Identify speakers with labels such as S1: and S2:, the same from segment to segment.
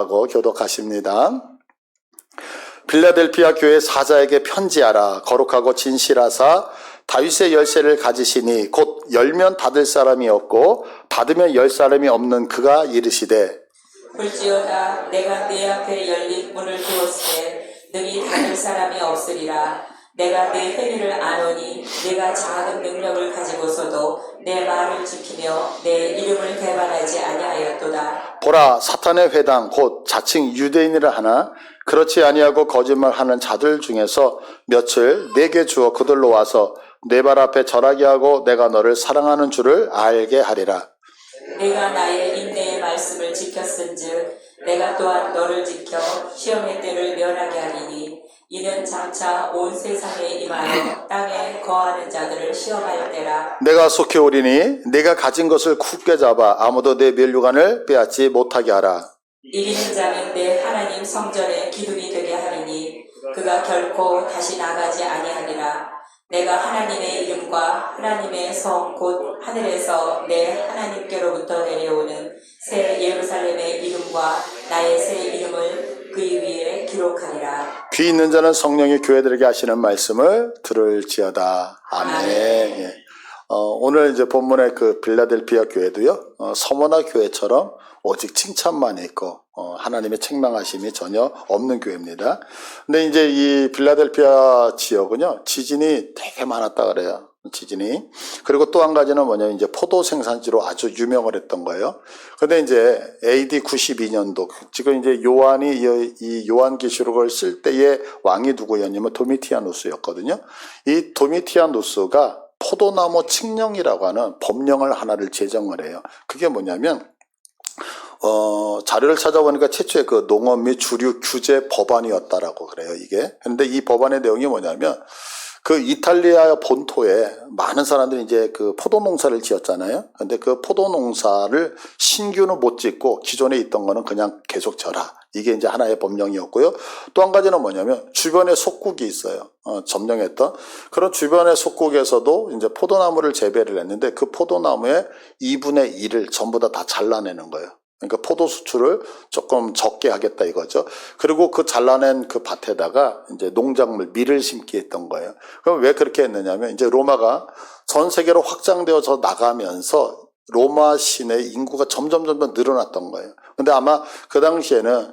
S1: 하고 교독하십니다. 빌라델피아 교회 사자에게 편지하라. 거룩하고 진실하사 다윗의 열쇠를 가지시니 곧 열면 닫을 사람이 없고 닫으면 열 사람이 없는 그가 이르시되
S2: 볼지어다 내가 네 앞에 열린 문을 두었으되 능히 닫을 사람이 없으리라. 내가 네 행위를 아노니 네가 작은 능력을 가지고서도 내 말을 지키며 내 이름을 배반하지 아니하였도다.
S1: 보라, 사탄의 회당 곧 자칭 유대인이라 하나 그렇지 아니하고 거짓말하는 자들 중에서 며칠 내게 주어 그들로 와서 내 발 앞에 절하게 하고 내가 너를 사랑하는 줄을 알게 하리라.
S2: 내가 나의 인내의 말씀을 지켰은즉 내가 또한 너를 지켜 시험의 때를 면하게 하리니 이는 장차 온 세상에 임하여 땅에 거하는 자들을 시험할 때라.
S1: 내가 속히 오리니 내가 가진 것을 굳게 잡아 아무도 내 면류관을 빼앗지 못하게 하라.
S2: 이기는 자는 내 하나님 성전의 기둥이 되게 하리니 그가 결코 다시 나가지 아니하리라. 내가 하나님의 이름과 하나님의 성 곧 하늘에서 내 하나님께로부터 내려오는 새 예루살렘의 이름과 나의 새 이름을 그 위에 기록하리라.
S1: 귀 있는 자는 성령이 교회들에게 하시는 말씀을 들을지어다. 아멘. 예. 오늘 이제 본문의 그 빌라델피아 교회도요, 서머나 교회처럼 오직 칭찬만 있고, 하나님의 책망하심이 전혀 없는 교회입니다. 근데 이제 이 빌라델피아 지역은요, 지진이 되게 많았다 그래요. 지진이. 그리고 또 한 가지는 뭐냐면 이제 포도 생산지로 아주 유명을 했던 거예요. 근데 이제 AD 92년도, 지금 이제 요한이 이 요한계시록을 쓸 때의 왕이 누구였냐면 도미티아누스였거든요. 이 도미티아누스가 포도나무 칙령이라고 하는 법령을 하나를 제정을 해요. 그게 뭐냐면, 자료를 찾아보니까 최초의 그 농업 및 주류 규제 법안이었다라고 그래요, 이게. 근데 이 법안의 내용이 뭐냐면, 그 이탈리아 본토에 많은 사람들이 이제 그 포도 농사를 지었잖아요. 근데 그 포도 농사를 신규는 못 짓고 기존에 있던 거는 그냥 계속 져라. 이게 이제 하나의 법령이었고요. 또 한 가지는 뭐냐면 주변에 속국이 있어요. 점령했던 그런 주변의 속국에서도 이제 포도나무를 재배를 했는데 그 포도나무의 2분의 1을 전부 다 잘라내는 거예요. 그러니까 포도 수출을 조금 적게 하겠다 이거죠. 그리고 그 잘라낸 그 밭에다가 이제 농작물, 밀을 심게 했던 거예요. 그럼 왜 그렇게 했느냐면 이제 로마가 전 세계로 확장되어서 나가면서 로마 시내 인구가 점점 늘어났던 거예요. 근데 아마 그 당시에는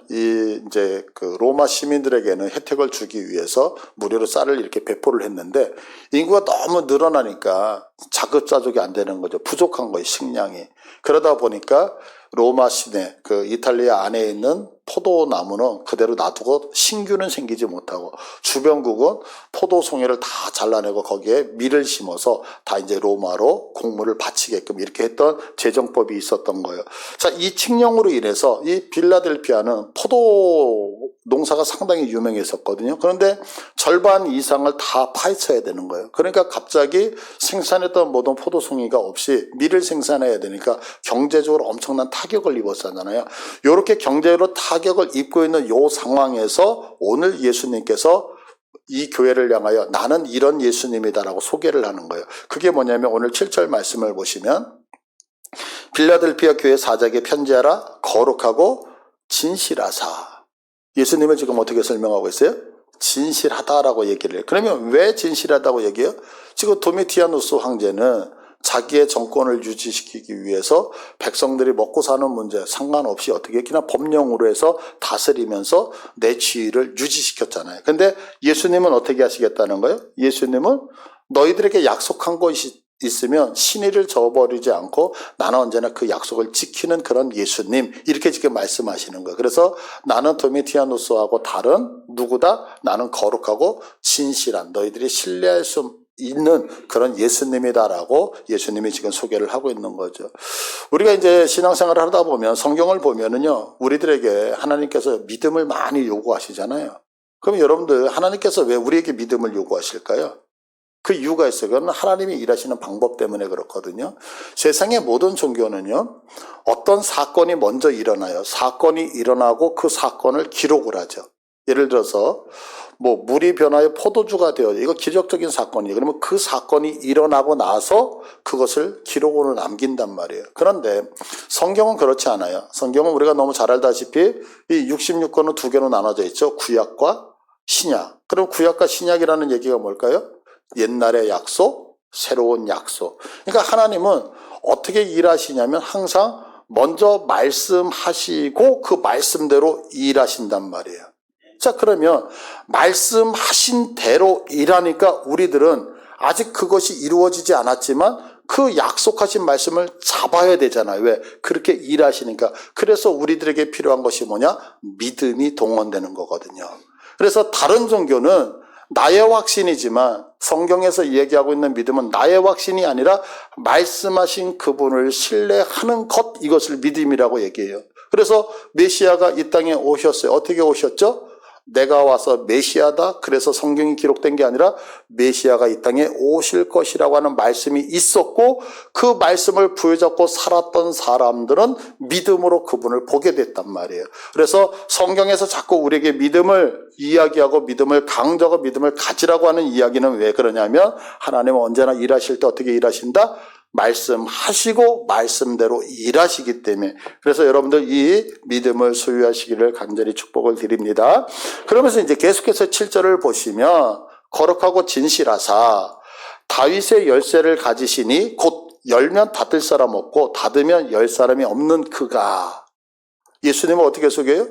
S1: 이제 그 로마 시민들에게는 혜택을 주기 위해서 무료로 쌀을 이렇게 배포를 했는데 인구가 너무 늘어나니까 자급자족이 안 되는 거죠. 부족한 거예요, 식량이. 그러다 보니까 로마 시내, 그 이탈리아 안에 있는 포도나무는 그대로 놔두고 신규는 생기지 못하고 주변국은 포도 송이를 다 잘라내고 거기에 밀을 심어서 다 이제 로마로 곡물을 바치게끔 이렇게 했던 제정법이 있었던 거예요. 자, 이 칙령으로 인해서 이 빌라델피아는 포도 농사가 상당히 유명했었거든요. 그런데 절반 이상을 다 파헤쳐야 되는 거예요. 그러니까 갑자기 생산했던 모든 포도송이가 없이 밀을 생산해야 되니까 경제적으로 엄청난 타격을 입었잖아요. 이렇게 경제적으로 타격을 입고 있는 이 상황에서 오늘 예수님께서 이 교회를 향하여 나는 이런 예수님이다라고 소개를 하는 거예요. 그게 뭐냐면 오늘 7절 말씀을 보시면 빌라델피아 교회 사자에게 편지하라. 거룩하고 진실하사. 예수님을 지금 어떻게 설명하고 있어요? 진실하다라고 얘기를 해요. 그러면 왜 진실하다고 얘기해요? 지금 도미티아누스 황제는 자기의 정권을 유지시키기 위해서 백성들이 먹고 사는 문제 상관없이 어떻게 그냥 법령으로 해서 다스리면서 내 지위를 유지시켰잖아요. 근데 예수님은 어떻게 하시겠다는 거예요? 예수님은 너희들에게 약속한 것이 있으면 신의를 저버리지 않고 나는 언제나 그 약속을 지키는 그런 예수님, 이렇게 지금 말씀하시는 거예요. 그래서 나는 도미티아누스하고 다른 누구다? 나는 거룩하고 진실한, 너희들이 신뢰할 수 있는 그런 예수님이다라고 예수님이 지금 소개를 하고 있는 거죠. 우리가 이제 신앙생활을 하다 보면 성경을 보면은요, 우리들에게 하나님께서 믿음을 많이 요구하시잖아요. 그럼 여러분들 하나님께서 왜 우리에게 믿음을 요구하실까요? 그 이유가 있어요. 그건 하나님이 일하시는 방법 때문에 그렇거든요. 세상의 모든 종교는요, 어떤 사건이 먼저 일어나요. 사건이 일어나고 그 사건을 기록을 하죠. 예를 들어서 뭐 물이 변하여 포도주가 되어 이거 기적적인 사건이에요. 그러면 그 사건이 일어나고 나서 그것을 기록으로 남긴단 말이에요. 그런데 성경은 그렇지 않아요. 성경은 우리가 너무 잘 알다시피 이 66권은 두 개로 나눠져 있죠. 구약과 신약. 그럼 구약과 신약이라는 얘기가 뭘까요? 옛날의 약속, 새로운 약속. 그러니까 하나님은 어떻게 일하시냐면 항상 먼저 말씀하시고 그 말씀대로 일하신단 말이에요. 자, 그러면 말씀하신 대로 일하니까 우리들은 아직 그것이 이루어지지 않았지만 그 약속하신 말씀을 잡아야 되잖아요. 왜? 그렇게 일하시니까. 그래서 우리들에게 필요한 것이 뭐냐? 믿음이 동원되는 거거든요. 그래서 다른 종교는 나의 확신이지만 성경에서 얘기하고 있는 믿음은 나의 확신이 아니라 말씀하신 그분을 신뢰하는 것, 이것을 믿음이라고 얘기해요. 그래서 메시아가 이 땅에 오셨어요. 어떻게 오셨죠? 내가 와서 메시아다. 그래서 성경이 기록된 게 아니라 메시아가 이 땅에 오실 것이라고 하는 말씀이 있었고 그 말씀을 부여잡고 살았던 사람들은 믿음으로 그분을 보게 됐단 말이에요. 그래서 성경에서 자꾸 우리에게 믿음을 이야기하고 믿음을 강조하고 믿음을 가지라고 하는 이야기는 왜 그러냐면 하나님은 언제나 일하실 때 어떻게 일하신다? 말씀하시고 말씀대로 일하시기 때문에. 그래서 여러분들 이 믿음을 소유하시기를 간절히 축복을 드립니다. 그러면서 이제 계속해서 7절을 보시면 거룩하고 진실하사 다윗의 열쇠를 가지시니 곧 열면 닫을 사람 없고 닫으면 열 사람이 없는 그가. 예수님은 어떻게 소개해요?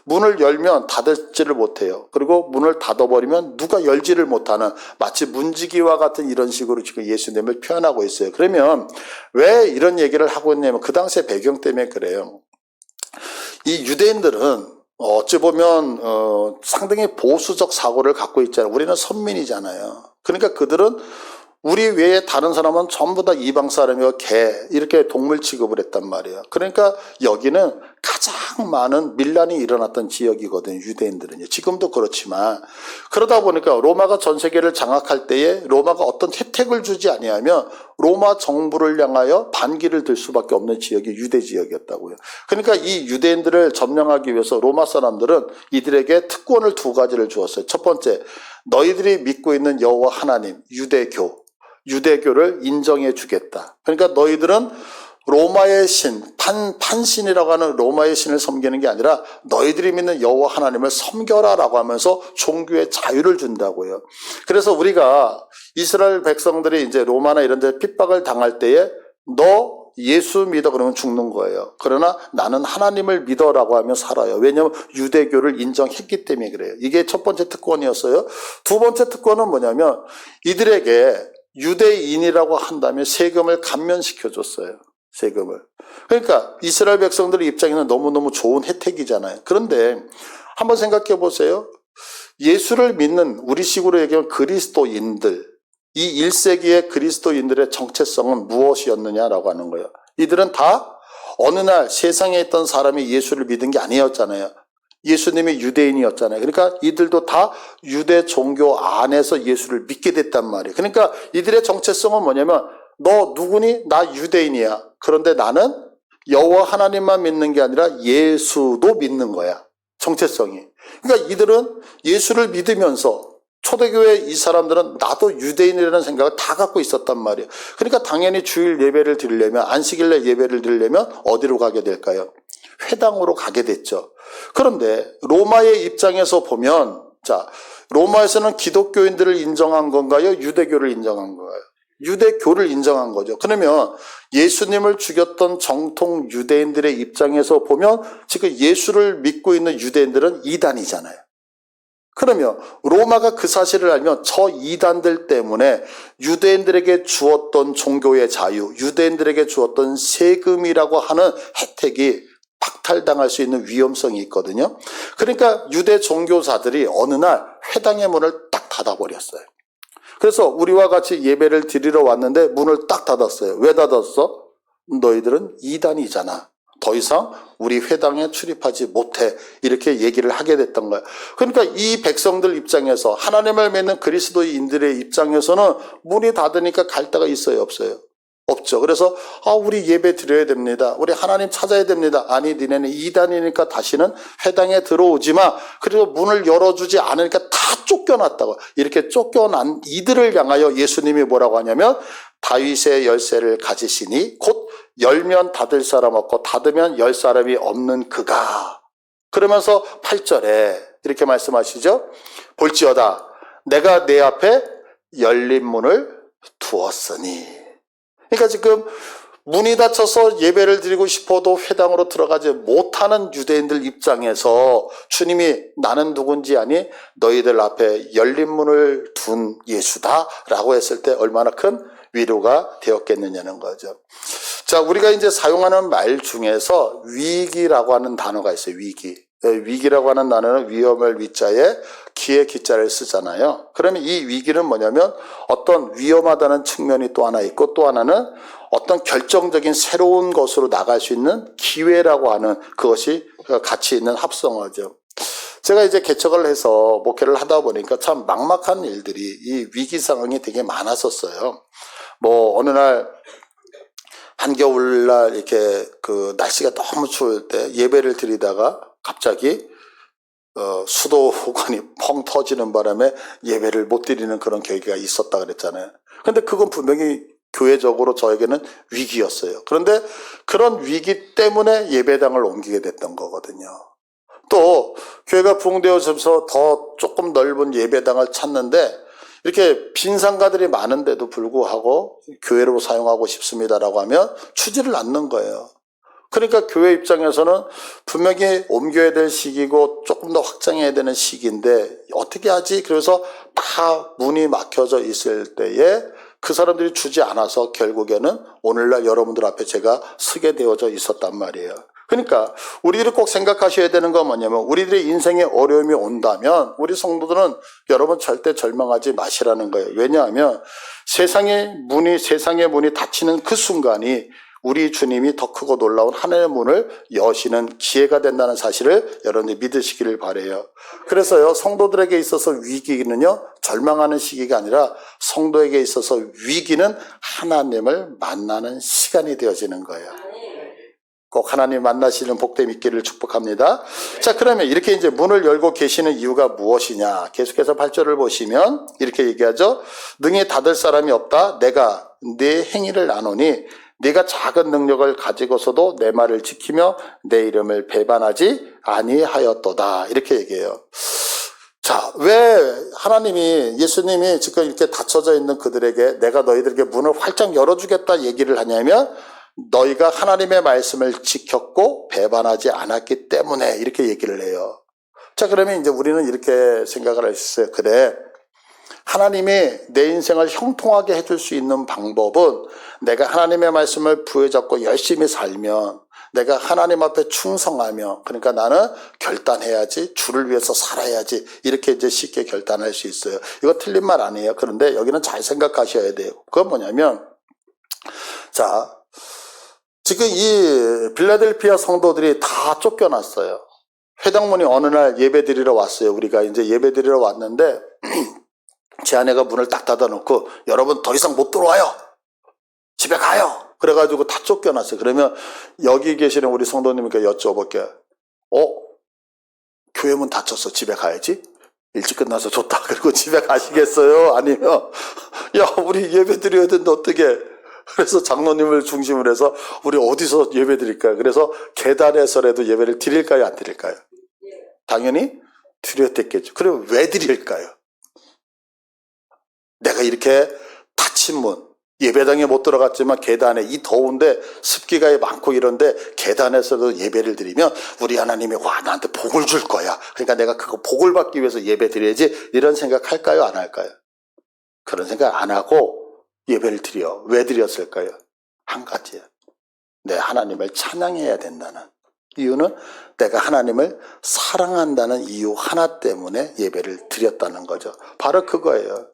S1: 문을 열면 닫지를 못해요. 그리고 문을 닫아버리면 누가 열지를 못하는, 마치 문지기와 같은 이런 식으로 지금 예수님을 표현하고 있어요. 그러면 왜 이런 얘기를 하고 있냐면 그 당시의 배경 때문에 그래요. 이 유대인들은 어찌 보면 상당히 보수적 사고를 갖고 있잖아요. 우리는 선민이잖아요. 그러니까 그들은 우리 외에 다른 사람은 전부 다 이방 사람이고 개 이렇게 동물 취급을 했단 말이에요. 그러니까 여기는 가장 많은 밀란이 일어났던 지역이거든요. 유대인들은요. 지금도 그렇지만 그러다 보니까 로마가 전 세계를 장악할 때에 로마가 어떤 혜택을 주지 아니하면 로마 정부를 향하여 반기를 들 수밖에 없는 지역이 유대 지역이었다고요. 그러니까 이 유대인들을 점령하기 위해서 로마 사람들은 이들에게 특권을 두 가지를 주었어요. 첫 번째, 너희들이 믿고 있는 여호와 하나님, 유대교를 인정해 주겠다. 그러니까 너희들은 로마의 신, 판신이라고 하는 로마의 신을 섬기는 게 아니라 너희들이 믿는 여호와 하나님을 섬겨라라고 하면서 종교의 자유를 준다고요. 그래서 우리가 이스라엘 백성들이 이제 로마나 이런 데 핍박을 당할 때에 너 예수 믿어 그러면 죽는 거예요. 그러나 나는 하나님을 믿어라고 하면 살아요. 왜냐하면 유대교를 인정했기 때문에 그래요. 이게 첫 번째 특권이었어요. 두 번째 특권은 뭐냐면 이들에게 유대인이라고 한다면 세금을 감면시켜줬어요. 세금을. 그러니까 이스라엘 백성들의 입장에는 너무너무 좋은 혜택이잖아요. 그런데 한번 생각해 보세요. 예수를 믿는 우리식으로 얘기하면 그리스도인들, 이 1세기의 그리스도인들의 정체성은 무엇이었느냐라고 하는 거예요. 이들은 다 어느 날 세상에 있던 사람이 예수를 믿은 게 아니었잖아요. 예수님이 유대인이었잖아요. 그러니까 이들도 다 유대 종교 안에서 예수를 믿게 됐단 말이에요. 그러니까 이들의 정체성은 뭐냐면 너 누구니? 나 유대인이야. 그런데 나는 여호와 하나님만 믿는 게 아니라 예수도 믿는 거야. 정체성이. 그러니까 이들은 예수를 믿으면서 초대교회 이 사람들은 나도 유대인이라는 생각을 다 갖고 있었단 말이에요. 그러니까 당연히 주일 예배를 드리려면 안식일날 예배를 드리려면 어디로 가게 될까요? 회당으로 가게 됐죠. 그런데 로마의 입장에서 보면 자, 로마에서는 기독교인들을 인정한 건가요? 유대교를 인정한 건가요? 유대교를 인정한 거죠. 그러면 예수님을 죽였던 정통 유대인들의 입장에서 보면 지금 예수를 믿고 있는 유대인들은 이단이잖아요. 그러면 로마가 그 사실을 알면 저 이단들 때문에 유대인들에게 주었던 종교의 자유, 유대인들에게 주었던 세금이라고 하는 혜택이 박탈당할 수 있는 위험성이 있거든요. 그러니까 유대 종교사들이 어느 날 회당의 문을 딱 닫아버렸어요. 그래서 우리와 같이 예배를 드리러 왔는데 문을 딱 닫았어요. 왜 닫았어? 너희들은 이단이잖아. 더 이상 우리 회당에 출입하지 못해. 이렇게 얘기를 하게 됐던 거예요. 그러니까 이 백성들 입장에서 하나님을 믿는 그리스도인들의 입장에서는 문이 닫으니까 갈 데가 있어요, 없어요? 없죠. 그래서 우리 예배 드려야 됩니다. 우리 하나님 찾아야 됩니다. 아니 니네는 이단이니까 다시는 회당에 들어오지 마. 그리고 문을 열어주지 않으니까 다 쫓겨났다고. 이렇게 쫓겨난 이들을 향하여 예수님이 뭐라고 하냐면 다윗의 열쇠를 가지시니 곧 열면 닫을 사람 없고 닫으면 열 사람이 없는 그가. 그러면서 8절에 이렇게 말씀하시죠. 볼지어다 내가 내 앞에 열린 문을 두었으니. 그러니까 지금 문이 닫혀서 예배를 드리고 싶어도 회당으로 들어가지 못하는 유대인들 입장에서 주님이 나는 누군지 아니 너희들 앞에 열린 문을 둔 예수다라고 했을 때 얼마나 큰 위로가 되었겠느냐는 거죠. 자, 우리가 이제 사용하는 말 중에서 위기라고 하는 단어가 있어요. 위기라고 하는 단어는 위험을 위자에 기의 기자를 쓰잖아요. 그러면 이 위기는 뭐냐면 어떤 위험하다는 측면이 또 하나 있고 또 하나는 어떤 결정적인 새로운 것으로 나갈 수 있는 기회라고 하는 그것이 같이 있는 합성어죠. 제가 이제 개척을 해서 목회를 하다 보니까 참 막막한 일들이 이 위기 상황이 되게 많았었어요. 어느 날 한겨울날 이렇게 그 날씨가 너무 추울 때 예배를 드리다가 갑자기 수도관이 펑 터지는 바람에 예배를 못 드리는 그런 계기가 있었다 그랬잖아요. 근데 그건 분명히 교회적으로 저에게는 위기였어요. 그런데 그런 위기 때문에 예배당을 옮기게 됐던 거거든요. 또 교회가 부흥되어져서 더 조금 넓은 예배당을 찾는데 이렇게 빈상가들이 많은데도 불구하고 교회로 사용하고 싶습니다라고 하면 추지를 않는 거예요. 그러니까 교회 입장에서는 분명히 옮겨야 될 시기고 조금 더 확장해야 되는 시기인데 어떻게 하지? 그래서 다 문이 막혀져 있을 때에 그 사람들이 주지 않아서 결국에는 오늘날 여러분들 앞에 제가 서게 되어져 있었단 말이에요. 그러니까 우리들이 꼭 생각하셔야 되는 건 뭐냐면 우리들의 인생에 어려움이 온다면 우리 성도들은 여러분 절대 절망하지 마시라는 거예요. 왜냐하면 세상의 문이 닫히는 그 순간이 우리 주님이 더 크고 놀라운 하늘의 문을 여시는 기회가 된다는 사실을 여러분이 믿으시기를 바라요. 그래서요, 성도들에게 있어서 위기는요, 절망하는 시기가 아니라 성도에게 있어서 위기는 하나님을 만나는 시간이 되어지는 거예요. 꼭 하나님 만나시는 복됨 있기를 축복합니다. 자, 그러면 이렇게 이제 문을 열고 계시는 이유가 무엇이냐? 계속해서 8절을 보시면 이렇게 얘기하죠. 능히 닫을 사람이 없다. 내가 네 행위를 아노니 네가 작은 능력을 가지고서도 내 말을 지키며 내 이름을 배반하지 아니하였도다. 이렇게 얘기해요. 자, 왜 하나님이 예수님이 지금 이렇게 닫혀져 있는 그들에게 내가 너희들에게 문을 활짝 열어주겠다 얘기를 하냐면 너희가 하나님의 말씀을 지켰고 배반하지 않았기 때문에 이렇게 얘기를 해요. 자, 그러면 이제 우리는 이렇게 생각을 할 수 있어요. 그래, 하나님이 내 인생을 형통하게 해줄 수 있는 방법은 내가 하나님의 말씀을 부여잡고 열심히 살면 내가 하나님 앞에 충성하며 그러니까 나는 결단해야지 주를 위해서 살아야지 이렇게 이제 쉽게 결단할 수 있어요. 이거 틀린 말 아니에요. 그런데 여기는 잘 생각하셔야 돼요. 그건 뭐냐면 자, 지금 이 빌라델피아 성도들이 다 쫓겨났어요. 회당문이 어느 날 예배 드리러 왔어요. 우리가 이제 예배 드리러 왔는데 제 아내가 문을 딱 닫아놓고 여러분 더 이상 못 들어와요. 집에 가요. 그래가지고 다 쫓겨났어요. 그러면 여기 계시는 우리 성도님께 여쭤볼게요. 교회 문 닫혔어. 집에 가야지. 일찍 끝나서 좋다. 그리고 집에 가시겠어요? 아니면 야 우리 예배 드려야 되는데 어떻게? 그래서 장로님을 중심으로 해서 우리 어디서 예배 드릴까요? 그래서 계단에서라도 예배를 드릴까요? 안 드릴까요? 당연히 드려야 됐겠죠. 그럼 왜 드릴까요? 내가 이렇게 닫힌 문, 예배당에 못 들어갔지만 계단에 이 더운데 습기가 많고 이런데 계단에서도 예배를 드리면 우리 하나님이 와 나한테 복을 줄 거야. 그러니까 내가 그거 복을 받기 위해서 예배 드려야지 이런 생각 할까요? 안 할까요? 그런 생각 안 하고 예배를 드려. 왜 드렸을까요? 한 가지예요. 내 하나님을 찬양해야 된다는 이유는 내가 하나님을 사랑한다는 이유 하나 때문에 예배를 드렸다는 거죠. 바로 그거예요.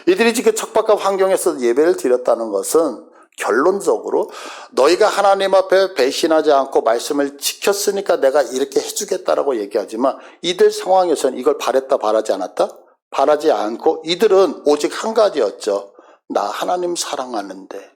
S1: 이들이 지금 척박한 환경에서 예배를 드렸다는 것은 결론적으로 너희가 하나님 앞에 배신하지 않고 말씀을 지켰으니까 내가 이렇게 해주겠다라고 얘기하지만 이들 상황에서는 이걸 바랬다 바라지 않았다? 바라지 않고 이들은 오직 한 가지였죠. 나 하나님 사랑하는데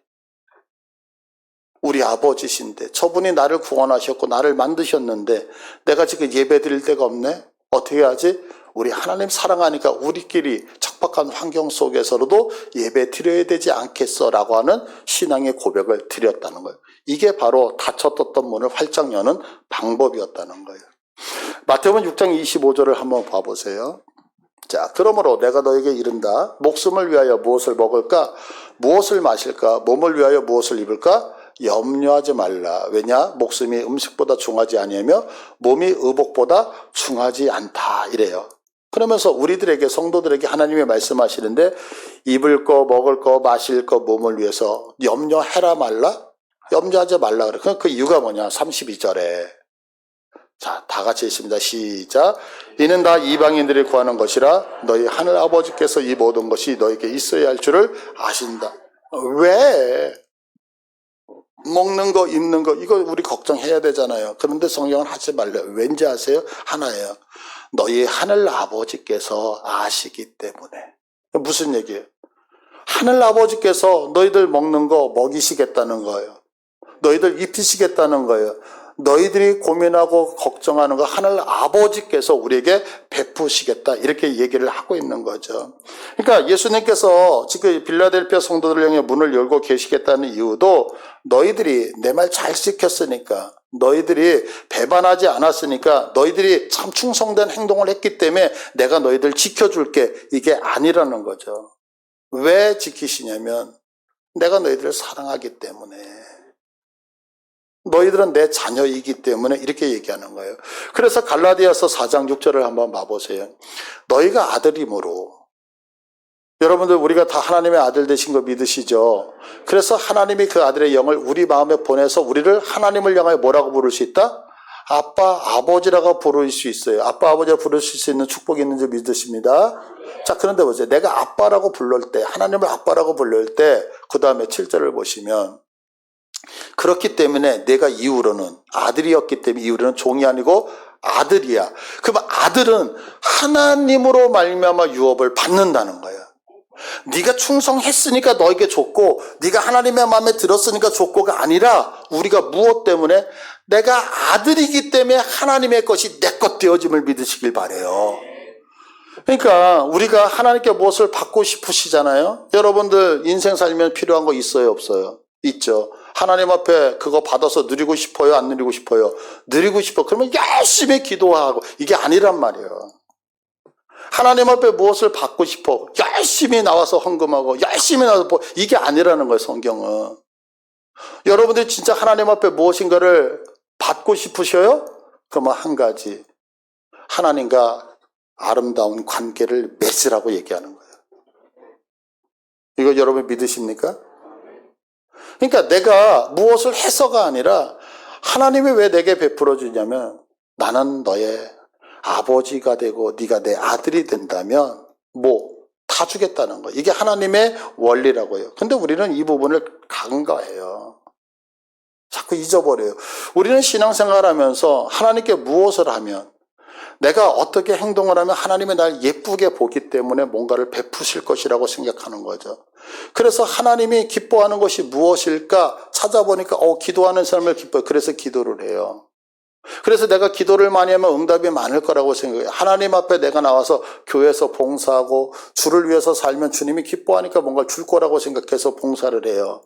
S1: 우리 아버지신데 저분이 나를 구원하셨고 나를 만드셨는데 내가 지금 예배 드릴 데가 없네? 어떻게 하지? 우리 하나님 사랑하니까 우리끼리 척박한 환경 속에서라도 예배 드려야 되지 않겠어? 라고 하는 신앙의 고백을 드렸다는 거예요. 이게 바로 닫혔던 문을 활짝 여는 방법이었다는 거예요. 마태복음 6장 25절을 한번 봐보세요. 자, 그러므로 내가 너에게 이른다. 목숨을 위하여 무엇을 먹을까? 무엇을 마실까? 몸을 위하여 무엇을 입을까? 염려하지 말라. 왜냐? 목숨이 음식보다 중하지 아니하며 몸이 의복보다 중하지 않다. 이래요. 그러면서 우리들에게, 성도들에게 하나님이 말씀하시는데 입을 거, 먹을 거, 마실 거, 몸을 위해서 염려해라 말라? 염려하지 말라. 그래. 그 이유가 뭐냐? 32절에. 자, 다 같이 읽습니다. 시작. 이는 다 이방인들이 구하는 것이라 너희 하늘 아버지께서 이 모든 것이 너에게 있어야 할 줄을 아신다. 왜? 먹는 거, 입는 거, 이거 우리 걱정해야 되잖아요. 그런데 성경은 하지 말래요. 왠지 아세요? 하나예요. 너희 하늘 아버지께서 아시기 때문에. 무슨 얘기예요? 하늘 아버지께서 너희들 먹는 거 먹이시겠다는 거예요. 너희들 입히시겠다는 거예요. 너희들이 고민하고 걱정하는 거 하늘 아버지께서 우리에게 베푸시겠다, 이렇게 얘기를 하고 있는 거죠. 그러니까 예수님께서 지금 빌라델피아 성도들 향해 문을 열고 계시겠다는 이유도 너희들이 내 말 잘 지켰으니까, 너희들이 배반하지 않았으니까, 너희들이 참 충성된 행동을 했기 때문에 내가 너희들 지켜줄게, 이게 아니라는 거죠. 왜 지키시냐면 내가 너희들을 사랑하기 때문에, 너희들은 내 자녀이기 때문에 이렇게 얘기하는 거예요. 그래서 갈라디아서 4장 6절을 한번 봐보세요. 너희가 아들이므로, 여러분들 우리가 다 하나님의 아들 되신 거 믿으시죠? 그래서 하나님이 그 아들의 영을 우리 마음에 보내서 우리를 하나님을 향하여 뭐라고 부를 수 있다? 아빠, 아버지라고 부를 수 있어요. 아빠, 아버지라고 부를 수 있는 축복이 있는 줄 믿으십니다. 자, 그런데 보세요. 내가 아빠라고 부를 때, 하나님을 아빠라고 부를 때, 그 다음에 7절을 보시면, 그렇기 때문에 내가 이후로는 아들이었기 때문에 이후로는 종이 아니고 아들이야. 그럼 아들은 하나님으로 말미암아 유업을 받는다는 거야. 네가 충성했으니까 너에게 줬고, 네가 하나님의 마음에 들었으니까 줬고가 아니라, 우리가 무엇 때문에? 내가 아들이기 때문에 하나님의 것이 내 것 되어짐을 믿으시길 바라요. 그러니까 우리가 하나님께 무엇을 받고 싶으시잖아요. 여러분들 인생 살면 필요한 거 있어요, 없어요? 있죠. 하나님 앞에 그거 받아서 누리고 싶어요, 안 누리고 싶어요? 누리고 싶어. 그러면 열심히 기도하고, 이게 아니란 말이에요. 하나님 앞에 무엇을 받고 싶어? 열심히 나와서 헌금하고, 열심히 나와서 이게 아니라는 거예요, 성경은. 여러분들이 진짜 하나님 앞에 무엇인가를 받고 싶으셔요? 그러면 한 가지, 하나님과 아름다운 관계를 맺으라고 얘기하는 거예요. 이거 여러분 믿으십니까? 그러니까 내가 무엇을 해서가 아니라 하나님이 왜 내게 베풀어 주냐면, 나는 너의 아버지가 되고 네가 내 아들이 된다면 다 주겠다는 거예요. 이게 하나님의 원리라고요. 근데 우리는 이 부분을 간과해요. 자꾸 잊어버려요. 우리는 신앙생활하면서 하나님께 무엇을 하면, 내가 어떻게 행동을 하면 하나님이 날 예쁘게 보기 때문에 뭔가를 베푸실 것이라고 생각하는 거죠. 그래서 하나님이 기뻐하는 것이 무엇일까 찾아보니까 기도하는 사람을 기뻐해요. 그래서 기도를 해요. 그래서 내가 기도를 많이 하면 응답이 많을 거라고 생각해요. 하나님 앞에 내가 나와서 교회에서 봉사하고 주를 위해서 살면 주님이 기뻐하니까 뭔가 줄 거라고 생각해서 봉사를 해요.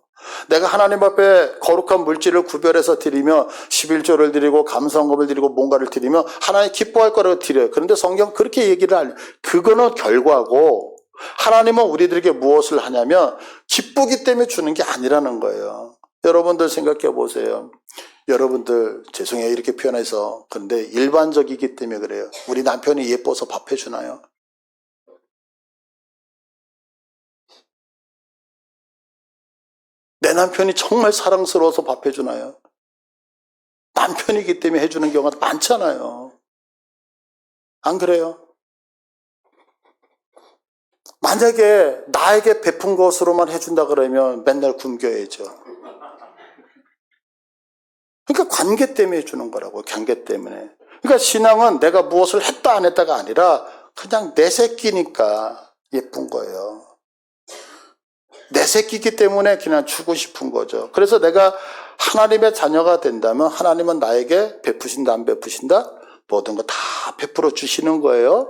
S1: 내가 하나님 앞에 거룩한 물질을 구별해서 드리며 11조를 드리고 감사헌금을 드리고 뭔가를 드리며 하나님 기뻐할 거라고 드려요. 그런데 성경 그렇게 얘기를 하려, 그거는 결과고, 하나님은 우리들에게 무엇을 하냐면 기쁘기 때문에 주는 게 아니라는 거예요. 여러분들 생각해 보세요. 여러분들, 죄송해요 이렇게 표현해서, 그런데 일반적이기 때문에 그래요. 우리 남편이 예뻐서 밥 해주나요? 내 남편이 정말 사랑스러워서 밥 해주나요? 남편이기 때문에 해주는 경우가 많잖아요. 안 그래요? 만약에 나에게 베푼 것으로만 해준다 그러면 맨날 굶겨야죠. 그러니까 관계 때문에 해주는 거라고, 관계 때문에. 그러니까 신앙은 내가 무엇을 했다 안 했다가 아니라 그냥 내 새끼니까 예쁜 거예요. 내 새끼이기 때문에 그냥 주고 싶은 거죠. 그래서 내가 하나님의 자녀가 된다면 하나님은 나에게 베푸신다 안 베푸신다? 모든 거 다 베풀어 주시는 거예요.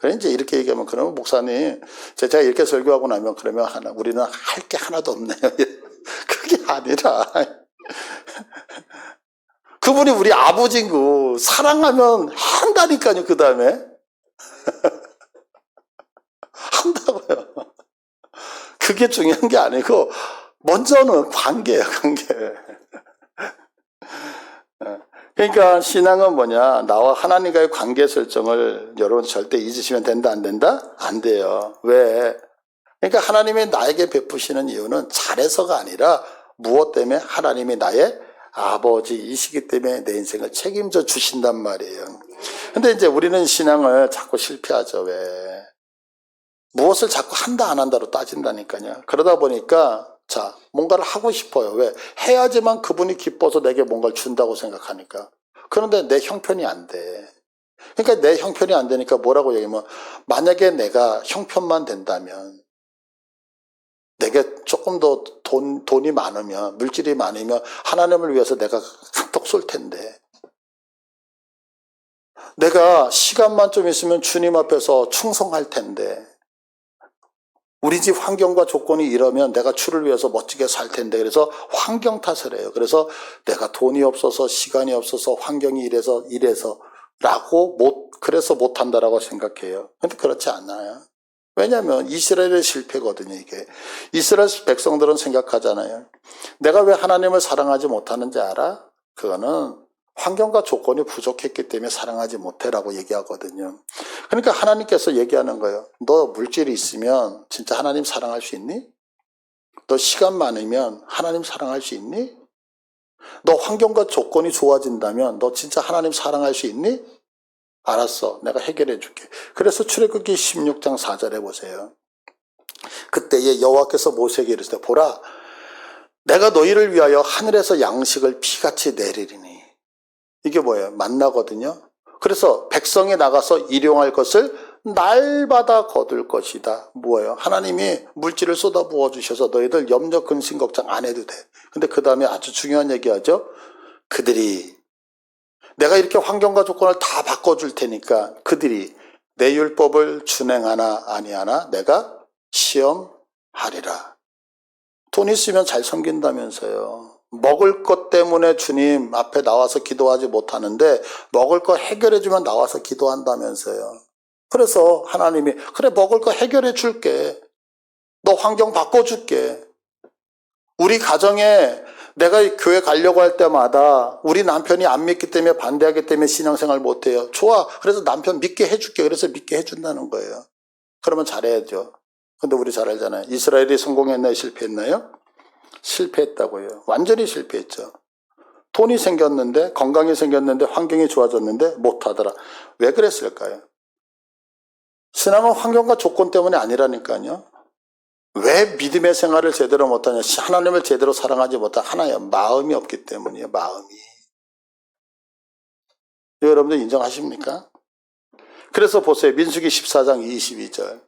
S1: 그래 이제 이렇게 얘기하면 그러면 목사님 제가 이렇게 설교하고 나면 그러면 우리는 할 게 하나도 없네요. 그게 아니라 그분이 우리 아버지고 사랑하면 한다니까요. 그 다음에 한다고요. 그게 중요한 게 아니고 먼저는 관계예요. 관계. 그러니까 신앙은 뭐냐, 나와 하나님과의 관계 설정을 여러분 절대 잊으시면 된다 안 된다? 안 돼요. 왜? 그러니까 하나님이 나에게 베푸시는 이유는 잘해서가 아니라 무엇 때문에? 하나님이 나의 아버지이시기 때문에 내 인생을 책임져 주신단 말이에요. 근데 이제 우리는 신앙을 자꾸 실패하죠. 왜? 무엇을 자꾸 한다 안 한다로 따진다니까요. 그러다 보니까 자, 뭔가를 하고 싶어요. 왜? 해야지만 그분이 기뻐서 내게 뭔가를 준다고 생각하니까. 그런데 내 형편이 안 돼. 그러니까 내 형편이 안 되니까 뭐라고 얘기하면, 만약에 내가 형편만 된다면, 내게 조금 더 돈이 많으면, 물질이 많으면 하나님을 위해서 내가 한턱 쏠 텐데, 내가 시간만 좀 있으면 주님 앞에서 충성할 텐데, 우리 집 환경과 조건이 이러면 내가 주를 위해서 멋지게 살 텐데, 그래서 환경 탓을 해요. 그래서 내가 돈이 없어서 시간이 없어서 환경이 이래서 라고 그래서 못한다라고 생각해요. 근데 그렇지 않아요. 왜냐하면 이스라엘의 실패거든요. 이게 이스라엘 백성들은 생각하잖아요. 내가 왜 하나님을 사랑하지 못하는지 알아? 그거는 환경과 조건이 부족했기 때문에 사랑하지 못해라고 얘기하거든요. 그러니까 하나님께서 얘기하는 거예요. 너 물질이 있으면 진짜 하나님 사랑할 수 있니? 너 시간 많으면 하나님 사랑할 수 있니? 너 환경과 조건이 좋아진다면 너 진짜 하나님 사랑할 수 있니? 알았어. 내가 해결해 줄게. 그래서 출애굽기 16장 4절에 보세요. 그때에 여호와께서 모세에게 이르시되 보라, 내가 너희를 위하여 하늘에서 양식을 피같이 내리리니. 이게 뭐예요? 만나거든요. 그래서 백성이 나가서 일용할 것을 날마다 거둘 것이다. 뭐예요? 하나님이 물질을 쏟아 부어 주셔서 너희들 염려 근심 걱정 안 해도 돼. 근데 그 다음에 아주 중요한 얘기하죠. 그들이 내가 이렇게 환경과 조건을 다 바꿔줄 테니까 그들이 내 율법을 준행하나 아니하나 내가 시험하리라. 돈 있으면 잘 섬긴다면서요. 먹을 것 때문에 주님 앞에 나와서 기도하지 못하는데 먹을 거 해결해주면 나와서 기도한다면서요. 그래서 하나님이 그래 먹을 거 해결해 줄게. 너 환경 바꿔줄게. 우리 가정에 내가 교회 가려고 할 때마다 우리 남편이 안 믿기 때문에 반대하기 때문에 신앙생활 못해요. 좋아. 그래서 남편 믿게 해줄게. 그래서 믿게 해준다는 거예요. 그러면 잘해야죠. 근데 우리 잘 알잖아요. 이스라엘이 성공했나요? 실패했나요? 실패했다고요. 완전히 실패했죠. 돈이 생겼는데, 건강이 생겼는데, 환경이 좋아졌는데 못하더라. 왜 그랬을까요? 신앙은 환경과 조건 때문에 아니라니까요. 왜 믿음의 생활을 제대로 못하냐? 하나님을 제대로 사랑하지 못한 하나의 마음이 없기 때문이에요. 마음이. 여러분들 인정하십니까? 그래서 보세요. 민수기 14장 22절.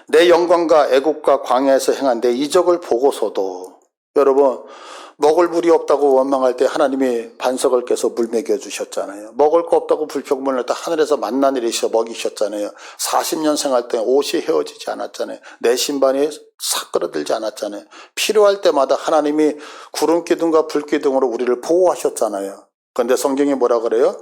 S1: 내 영광과 애국과 광야에서 행한 내 이적을 보고서도, 여러분 먹을 물이 없다고 원망할 때 하나님이 반석을 깨서 물 먹여주셨잖아요. 먹을 거 없다고 불평문을 할 때 하늘에서 만나 내리셔 먹이셨잖아요. 40년 생활 동안 옷이 헤어지지 않았잖아요. 내 신발이 사그러들지 않았잖아요. 필요할 때마다 하나님이 구름 기둥과 불 기둥으로 우리를 보호하셨잖아요. 그런데 성경이 뭐라 그래요?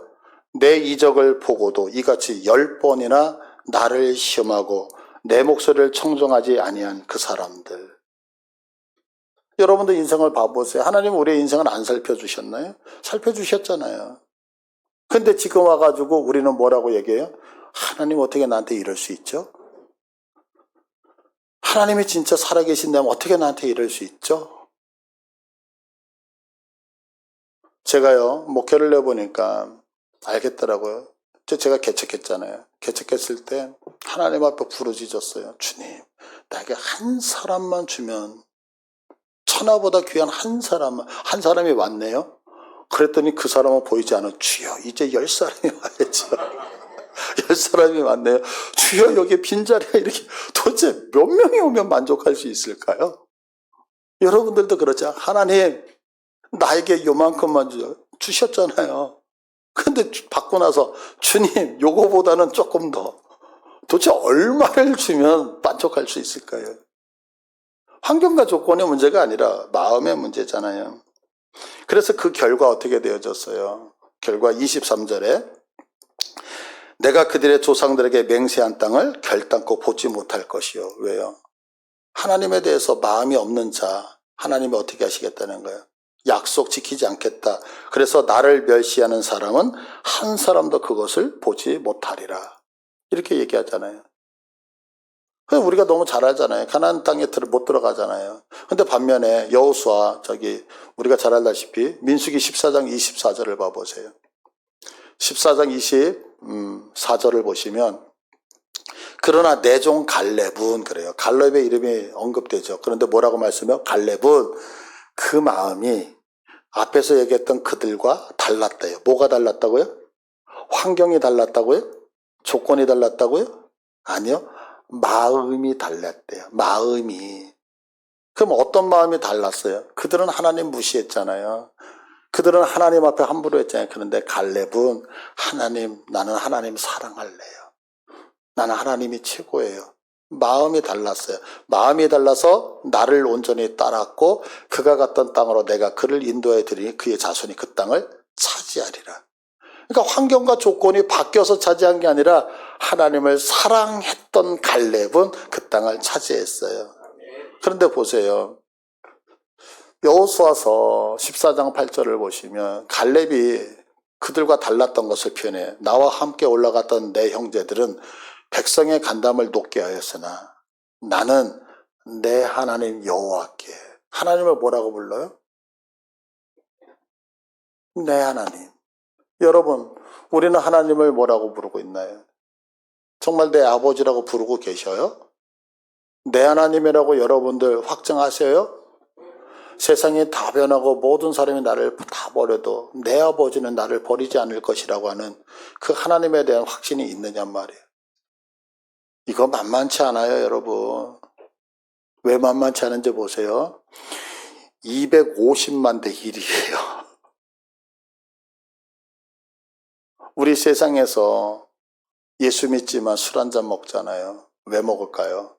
S1: 내 이적을 보고도 이같이 10번이나 나를 시험하고 내 목소리를 청정하지 아니한 그 사람들. 여러분들 인생을 봐보세요. 하나님 우리의 인생을 안 살펴주셨나요? 살펴주셨잖아요. 근데 지금 와가지고 우리는 뭐라고 얘기해요? 하나님 어떻게 나한테 이럴 수 있죠? 하나님이 진짜 살아계신다면 어떻게 나한테 이럴 수 있죠? 제가요, 목회를 내보니까 알겠더라고요. 제가 개척했잖아요. 개척했을 때 하나님 앞에 부르짖었어요. 주님, 나에게 한 사람만 주면, 천하보다 귀한 한 사람이 왔네요. 그랬더니 그 사람은 보이지 않아. 주여, 이제 10사람이 와야죠. 10사람이 왔네요. 주여, 여기 빈자리가 이렇게 도대체 몇 명이 오면 만족할 수 있을까요? 여러분들도 그렇죠. 하나님 나에게 요만큼만 주셨잖아요. 근데 받고 나서 주님 요거보다는 조금 더, 도대체 얼마를 주면 만족할 수 있을까요? 환경과 조건의 문제가 아니라 마음의 문제잖아요. 그래서 그 결과 어떻게 되어졌어요? 결과 23절에 내가 그들의 조상들에게 맹세한 땅을 결단코 보지 못할 것이요. 왜요? 하나님에 대해서 마음이 없는 자, 하나님이 어떻게 하시겠다는 거예요? 약속 지키지 않겠다. 그래서 나를 멸시하는 사람은 한 사람도 그것을 보지 못하리라. 이렇게 얘기하잖아요. 우리가 너무 잘 알잖아요. 가나안 땅에 못 들어가잖아요. 근데 반면에 여호수아, 우리가 잘 알다시피 민수기 14장 24절을 봐보세요. 14장 24절을 보시면 그러나 내 종 갈렙은, 그래요. 갈렙의 이름이 언급되죠. 그런데 뭐라고 말씀해요? 갈렙은 그 마음이 앞에서 얘기했던 그들과 달랐대요. 뭐가 달랐다고요? 환경이 달랐다고요? 조건이 달랐다고요? 아니요. 마음이 달랐대요. 마음이. 그럼 어떤 마음이 달랐어요? 그들은 하나님 무시했잖아요. 그들은 하나님 앞에 함부로 했잖아요. 그런데 갈렙은 하나님, 나는 하나님 사랑할래요. 나는 하나님이 최고예요. 마음이 달랐어요. 마음이 달라서 나를 온전히 따랐고 그가 갔던 땅으로 내가 그를 인도해 드리니 그의 자손이 그 땅을 차지하리라. 그러니까 환경과 조건이 바뀌어서 차지한 게 아니라 하나님을 사랑했던 갈렙은 그 땅을 차지했어요. 그런데 보세요. 여호수아서 14장 8절을 보시면 갈렙이 그들과 달랐던 것을 표현해. 나와 함께 올라갔던 내 형제들은 백성의 간담을 높게 하였으나 나는 내 하나님 여호와께. 하나님을 뭐라고 불러요? 내 하나님. 여러분, 우리는 하나님을 뭐라고 부르고 있나요? 정말 내 아버지라고 부르고 계셔요? 내 하나님이라고 여러분들 확정하세요? 세상이 다 변하고 모든 사람이 나를 다 버려도 내 아버지는 나를 버리지 않을 것이라고 하는 그 하나님에 대한 확신이 있느냔 말이에요. 이거 만만치 않아요, 여러분. 왜 만만치 않은지 보세요. 250만 대 1이에요. 우리 세상에서 예수 믿지만 술 한잔 먹잖아요. 왜 먹을까요?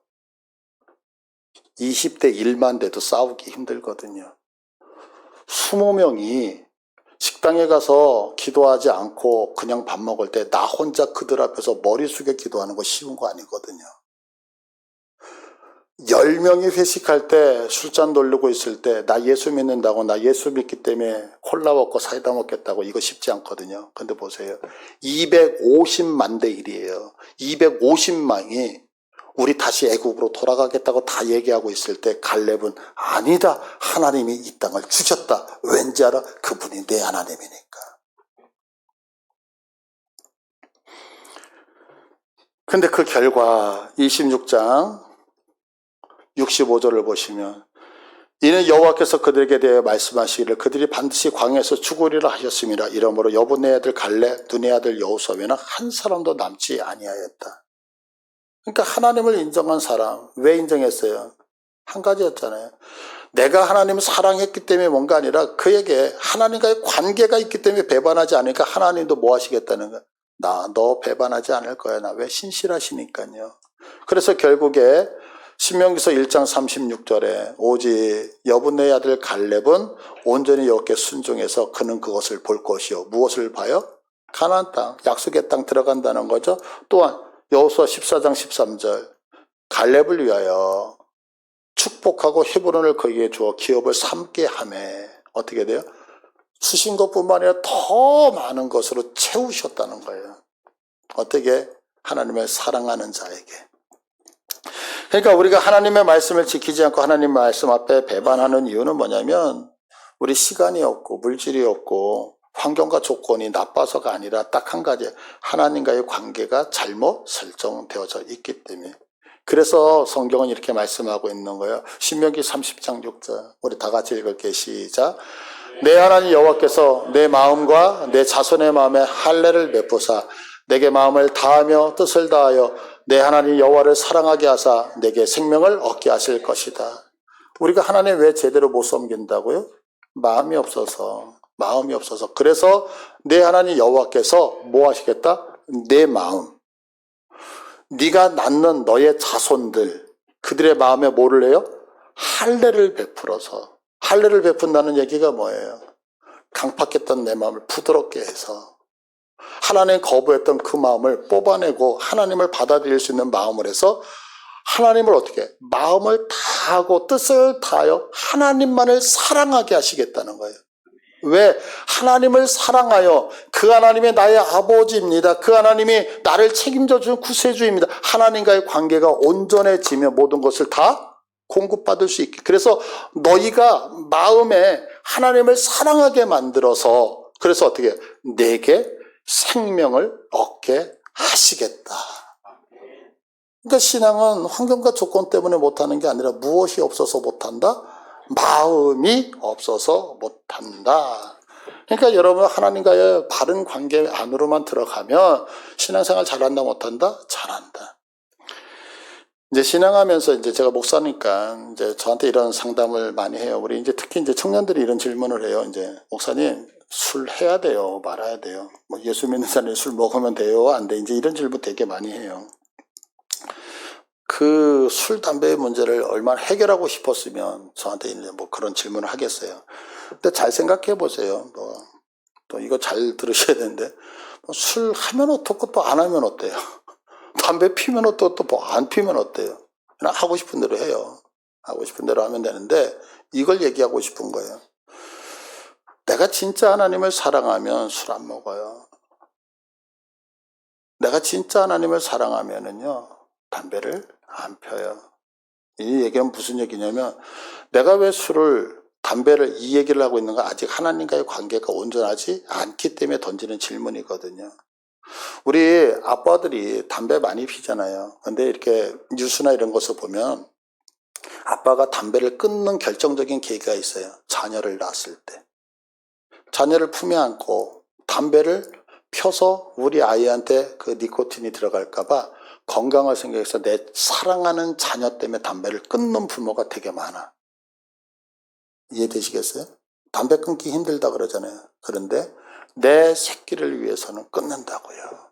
S1: 20대 1만 대도 싸우기 힘들거든요. 20명이 식당에 가서 기도하지 않고 그냥 밥 먹을 때 나 혼자 그들 앞에서 머리 숙여 기도하는 거 쉬운 거 아니거든요. 10명이 회식할 때 술잔 돌리고 있을 때 나 예수 믿는다고, 나 예수 믿기 때문에 콜라 먹고 사이다 먹겠다고, 이거 쉽지 않거든요. 근데 보세요. 250만 대 1이에요. 250만이 우리 다시 애국으로 돌아가겠다고 다 얘기하고 있을 때 갈렙은 아니다. 하나님이 이 땅을 주셨다. 왠지 알아? 그분이 내 하나님이니까. 근데 그 결과 26장 65절을 보시면 이는 여호와께서 그들에게 대해 말씀하시기를 그들이 반드시 광야에서 죽으리라 하셨음이라. 이러므로 여분의 아들 갈렙 눈의 아들 여호수아 외에는 한 사람도 남지 아니하였다. 그러니까 하나님을 인정한 사람, 왜 인정했어요? 한 가지였잖아요. 내가 하나님을 사랑했기 때문에 뭔가 아니라 그에게 하나님과의 관계가 있기 때문에 배반하지 않으니까 하나님도 뭐 하시겠다는 거야? 너 배반하지 않을 거야. 나 왜 신실하시니까요. 그래서 결국에 신명기서 1장 36절에 오직 여분의 아들 갈렙은 온전히 여호와께 순종해서 그는 그것을 볼 것이요. 무엇을 봐요? 가나안 땅, 약속의 땅 들어간다는 거죠. 또한 여호수아 14장 13절 갈렙을 위하여 축복하고 헤브론을 거기에 주어 기업을 삼게 하매 어떻게 돼요? 주신 것뿐만 아니라 더 많은 것으로 채우셨다는 거예요. 어떻게? 하나님을 사랑하는 자에게. 그러니까 우리가 하나님의 말씀을 지키지 않고 하나님 말씀 앞에 배반하는 이유는 뭐냐면 우리 시간이 없고 물질이 없고 환경과 조건이 나빠서가 아니라 딱 한 가지, 하나님과의 관계가 잘못 설정되어져 있기 때문에. 그래서 성경은 이렇게 말씀하고 있는 거예요. 신명기 30장 6절 우리 다 같이 읽을게요. 시작. 내 하나님 여호와께서 내 마음과 내 자손의 마음에 할례를 베푸사 내게 마음을 다하며 뜻을 다하여 내 하나님 여호와를 사랑하게 하사 내게 생명을 얻게 하실 것이다. 우리가 하나님 왜 제대로 못 섬긴다고요? 마음이 없어서. 그래서 내 하나님 여호와께서 뭐 하시겠다? 내 마음. 네가 낳는 너의 자손들, 그들의 마음에 뭐를 해요? 할례를 베풀어서. 할례를 베푼다는 얘기가 뭐예요? 강팍했던 내 마음을 부드럽게 해서 하나님 거부했던 그 마음을 뽑아내고 하나님을 받아들일 수 있는 마음을 해서 하나님을 어떻게 마음을 다하고 뜻을 다하여 하나님만을 사랑하게 하시겠다는 거예요. 왜? 하나님을 사랑하여 그 하나님이 나의 아버지입니다. 그 하나님이 나를 책임져 주는 구세주입니다. 하나님과의 관계가 온전해지며 모든 것을 다 공급받을 수 있게. 그래서 너희가 마음에 하나님을 사랑하게 만들어서 그래서 어떻게 내게 생명을 얻게 하시겠다. 그러니까 신앙은 환경과 조건 때문에 못하는 게 아니라 무엇이 없어서 못한다? 마음이 없어서 못한다. 그러니까 여러분 하나님과의 바른 관계 안으로만 들어가면 신앙생활 잘한다 못한다? 잘한다. 이제 신앙하면서 이제 제가 목사니까 이제 저한테 이런 상담을 많이 해요. 우리 이제 특히 이제 청년들이 이런 질문을 해요. 이제 목사님 술 해야 돼요? 말아야 돼요? 뭐 예수 믿는 사람이 술 먹으면 돼요? 안 돼? 이제 이런 질문 되게 많이 해요. 그 술, 담배의 문제를 얼마나 해결하고 싶었으면 저한테 이제 뭐 그런 질문을 하겠어요. 근데 잘 생각해 보세요. 또 이거 잘 들으셔야 되는데, 술 하면 어떻고 또 안 하면 어때요? 담배 피면 어떻고 또 뭐 안 피면 어때요? 그냥 하고 싶은 대로 해요. 하고 싶은 대로 하면 되는데, 이걸 얘기하고 싶은 거예요. 내가 진짜 하나님을 사랑하면 술 안 먹어요. 내가 진짜 하나님을 사랑하면은요, 담배를 안 펴요. 이 얘기는 무슨 얘기냐면 내가 왜 술을 담배를 이 얘기를 하고 있는가 아직 하나님과의 관계가 온전하지 않기 때문에 던지는 질문이거든요. 우리 아빠들이 담배 많이 피잖아요. 근데 이렇게 뉴스나 이런 것을 보면 아빠가 담배를 끊는 결정적인 계기가 있어요. 자녀를 낳았을 때. 자녀를 품에 안고 담배를 펴서 우리 아이한테 그 니코틴이 들어갈까봐 건강을 생각해서 내 사랑하는 자녀 때문에 담배를 끊는 부모가 되게 많아. 이해되시겠어요? 담배 끊기 힘들다 그러잖아요. 그런데 내 새끼를 위해서는 끊는다고요.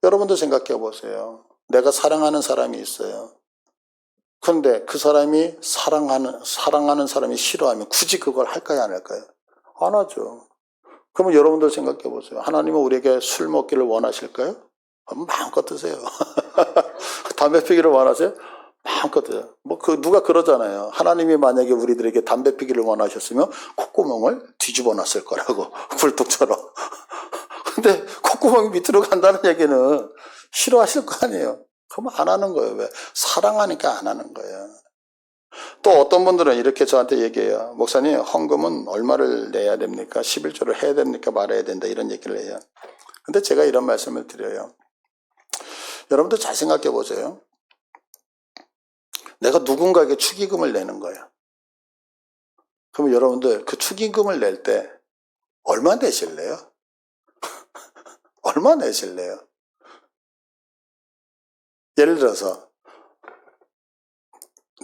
S1: 여러분도 생각해 보세요. 내가 사랑하는 사람이 있어요. 그런데 그 사람이 사랑하는 사람이 싫어하면 굳이 그걸 할까요, 안 할까요? 안 하죠. 그러면 여러분들 생각해 보세요. 하나님은 우리에게 술 먹기를 원하실까요? 마음껏 드세요. 담배 피기를 원하세요? 마음껏 드세요. 누가 그러잖아요. 하나님이 만약에 우리들에게 담배 피기를 원하셨으면 콧구멍을 뒤집어 놨을 거라고. 굴뚝처럼. 근데 콧구멍이 밑으로 간다는 얘기는 싫어하실 거 아니에요. 그럼 안 하는 거예요. 왜? 사랑하니까 안 하는 거예요. 또 어떤 분들은 이렇게 저한테 얘기해요. 목사님, 헌금은 얼마를 내야 됩니까? 11조를 해야 됩니까? 말아야 된다. 이런 얘기를 해요. 근데 제가 이런 말씀을 드려요. 여러분들 잘 생각해 보세요. 내가 누군가에게 축의금을 내는 거예요. 그러면 여러분들 그 축의금을 낼 때 얼마 내실래요? 얼마 내실래요? 예를 들어서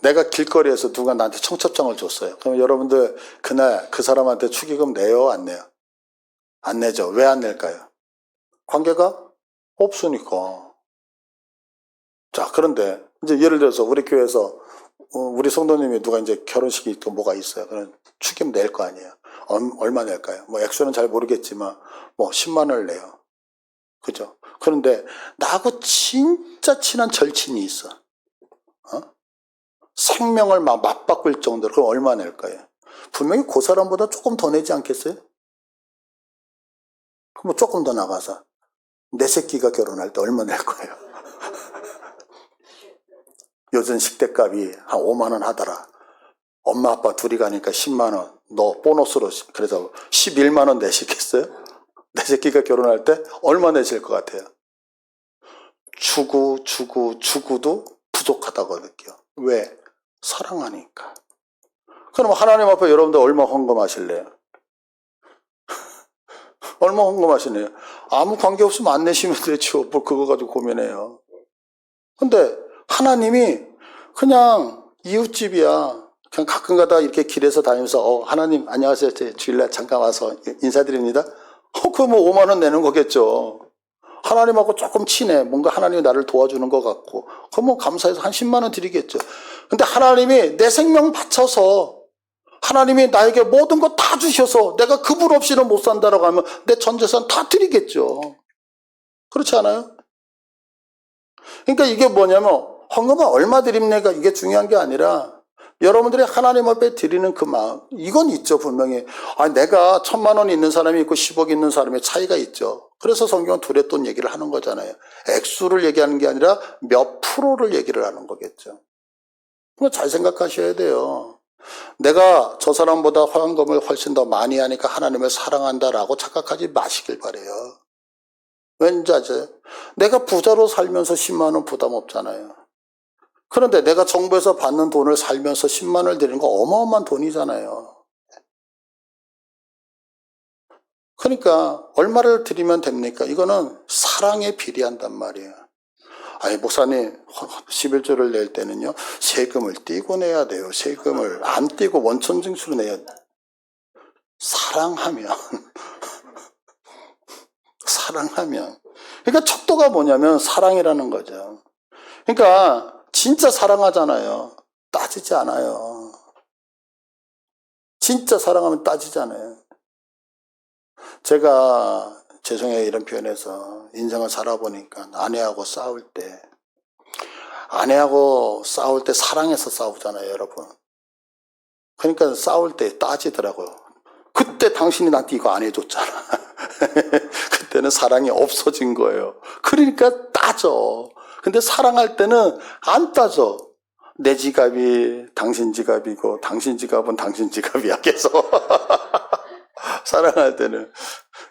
S1: 내가 길거리에서 누가 나한테 청첩장을 줬어요. 그러면 여러분들 그날 그 사람한테 축의금 내요? 안 내요? 안 내죠. 왜 안 낼까요? 관계가 없으니까. 자, 그런데 이제 예를 들어서 우리 교회에서 우리 성도님이 누가 이제 결혼식이 있고 뭐가 있어요. 그럼 축의금 낼 거 아니에요. 얼마 낼까요? 뭐 액수는 잘 모르겠지만 뭐 10만 원을 내요. 그죠? 그런데 나하고 진짜 친한 절친이 있어. 생명을 막 맞바꿀 정도로. 그럼 얼마 낼까요? 분명히 그 사람보다 조금 더 내지 않겠어요? 그럼 조금 더 나가서 내 새끼가 결혼할 때 얼마 낼 거예요? 요즘 식대값이 한 5만 원 하더라. 엄마 아빠 둘이 가니까 10만 원. 너 보너스로 그래서 11만 원 내시겠어요? 내 새끼가 결혼할 때 얼마 내실 것 같아요? 주고도 부족하다고 느껴. 왜? 사랑하니까. 그럼 하나님 앞에 여러분들 얼마 헌금하실래요? 얼마 헌금하시네요? 아무 관계 없으면 안 내시면 되죠. 뭘 그거 가지고 고민해요. 근데 하나님이 그냥 이웃집이야. 그냥 가끔 가다 이렇게 길에서 다니면서 하나님 안녕하세요. 제 주일날 잠깐 와서 인사드립니다. 그거 뭐 5만 원 내는 거겠죠. 하나님하고 조금 친해. 뭔가 하나님이 나를 도와주는 것 같고. 그럼 뭐 감사해서 한 10만 원 드리겠죠. 근데 하나님이 내 생명 바쳐서 하나님이 나에게 모든 거 다 주셔서 내가 그분 없이는 못 산다라고 하면 내 전 재산 다 드리겠죠. 그렇지 않아요? 그러니까 이게 뭐냐면 헌금은 얼마 드립니까? 이게 중요한 게 아니라 여러분들이 하나님 앞에 드리는 그 마음, 이건 있죠, 분명히. 내가 1,000만 원 있는 사람이 있고 10억 있는 사람의 차이가 있죠. 그래서 성경은 둘의 돈 얘기를 하는 거잖아요. 액수를 얘기하는 게 아니라 몇 프로를 얘기를 하는 거겠죠. 그거 잘 생각하셔야 돼요. 내가 저 사람보다 헌금을 훨씬 더 많이 하니까 하나님을 사랑한다라고 착각하지 마시길 바래요. 왠지 아세요? 내가 부자로 살면서 10만 원 부담 없잖아요. 그런데 내가 정부에서 받는 돈을 살면서 10만 원을 드리는 거 어마어마한 돈이잖아요. 그러니까 얼마를 드리면 됩니까? 이거는 사랑에 비례한단 말이에요. 목사님 11조를 낼 때는요 세금을 떼고 내야 돼요. 세금을 안 떼고 원천 징수로 내야 돼요. 사랑하면 사랑하면 그러니까 척도가 뭐냐면 사랑이라는 거죠. 그러니까 진짜 사랑하잖아요. 따지지 않아요. 진짜 사랑하면 따지지 않아요. 제가 죄송해요 이런 표현에서 인생을 살아보니까 아내하고 싸울 때 사랑해서 싸우잖아요 여러분. 그러니까 싸울 때 따지더라고요. 그때 당신이 나한테 이거 안 해줬잖아. 그때는 사랑이 없어진 거예요. 그러니까 따져. 근데 사랑할 때는 안 따져. 내 지갑이 당신 지갑이고 당신 지갑은 당신 지갑이야 계속. 사랑할 때는.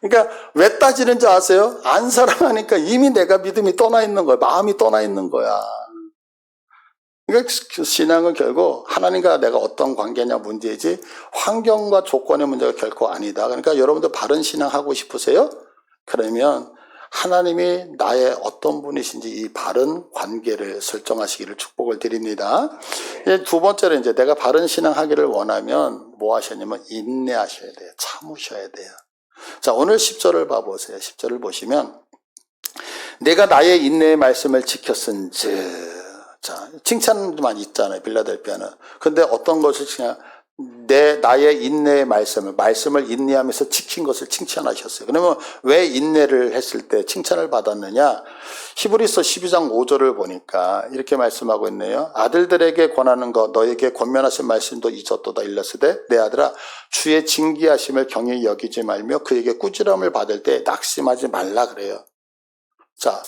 S1: 그러니까 왜 따지는지 아세요? 안 사랑하니까 이미 내가 믿음이 떠나 있는 거야. 마음이 떠나 있는 거야. 그러니까 신앙은 결국 하나님과 내가 어떤 관계냐 문제이지 환경과 조건의 문제가 결코 아니다. 그러니까 여러분들 바른 신앙 하고 싶으세요? 그러면 하나님이 나의 어떤 분이신지 이 바른 관계를 설정하시기를 축복을 드립니다. 두 번째로 이제 내가 바른 신앙 하기를 원하면 뭐 하셔야냐면 인내하셔야 돼요. 참으셔야 돼요. 자, 오늘 10절을 봐보세요. 10절을 보시면 내가 나의 인내의 말씀을 지켰은즉 자, 칭찬만 있잖아요. 빌라델피아는. 근데 어떤 것을 나의 인내의 말씀을 인내하면서 지킨 것을 칭찬하셨어요. 그러면 왜 인내를 했을 때 칭찬을 받았느냐? 히브리서 12장 5절을 보니까 이렇게 말씀하고 있네요. 아들들에게 권하는 것 너에게 권면하신 말씀도 잊었도다 일렀으되 내 아들아 주의 징계하심을 경히 여기지 말며 그에게 꾸지람을 받을 때 낙심하지 말라 그래요. 자,